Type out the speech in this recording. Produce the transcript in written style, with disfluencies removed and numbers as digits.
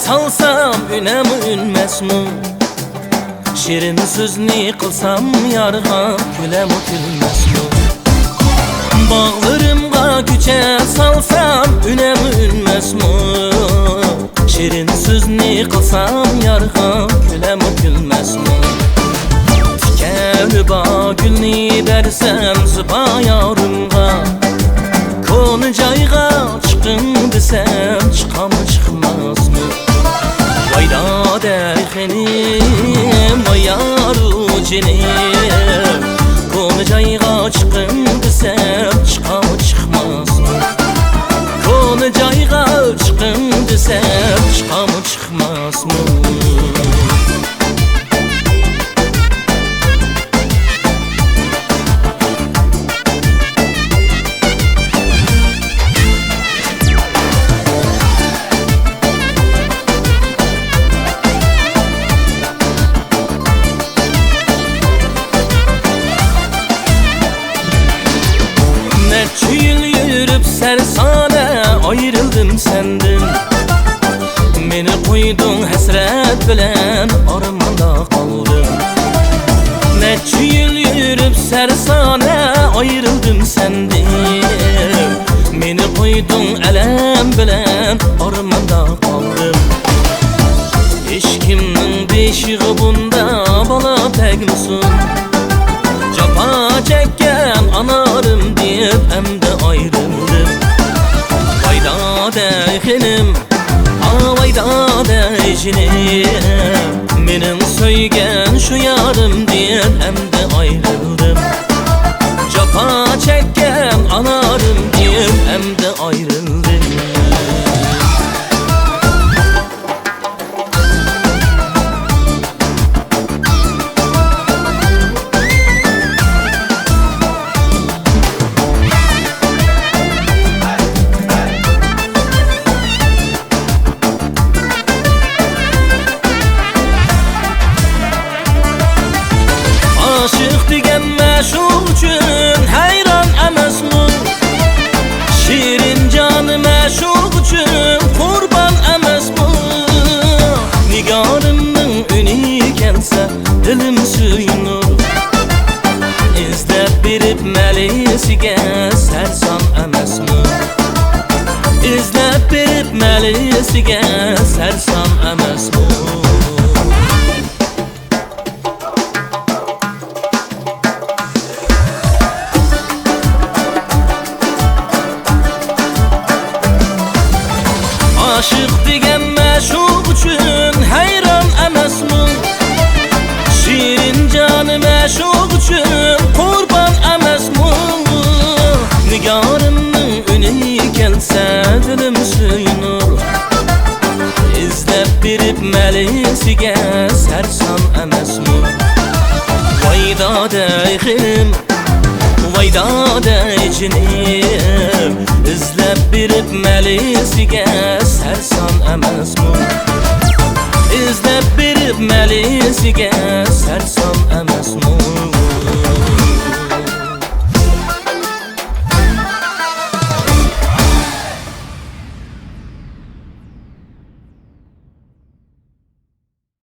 salsam ünəm ünməsmi? Şirin sözünü qılsam yarğa güləm gülməsmi? Bağlarımğa küçə salsam ünəm ünməsmi? Şirin sözünü qılsam yarğa güləm gülməsmi? Tikəni bağ gülni bərsəm zıba yarımğa, Konacayğa çıxın desəm çıxamı çıxmazmı? Vayda dərxenim, vay yaru cinim, Konacayğa çıxın desəm çıxamı çıxmazmı? Konacayğa çıxın desəm çıxamı çıxmazmı? Çil yürüp sersane ayrıldım senden, Beni koydun hasret bilen armanda kaldım. Neçə yıl yürüp sersane ayrıldım senden, Beni koydun elem bilen armanda kaldım. Hiç kimnin beşiği bunda bala pekmisin, Capa çekken anarım deyip hem de ayrıldım. Vayda dərxinim, vayda dərcinim, Benim söygen şu yarım deyip hem de ayrıldım. Capa çekken anarım deyip hem de ayrıldım. Aşık degen məşuq üçün heyran əməsmi? Şirin canı məşuq üçün qurban əməsmi? Nigarımın ünü gəlsə dilim suyunur, İzləb birib məlisigə sərsan əməsmi? İzləb birib məlisigə sərsan əməsmi? Aşık degen məşuq üçün heyran əməsmi? Şirin canı məşuq üçün qurban əməsmi? Nigarımın ünü gəlsə dilim suyunur, İzləb birib məlisigə sərsan əməsmi? Vayda dərxinim, vayda dərcinim, İzləb birib məlisigə sərsan əməsmi? İzləb birib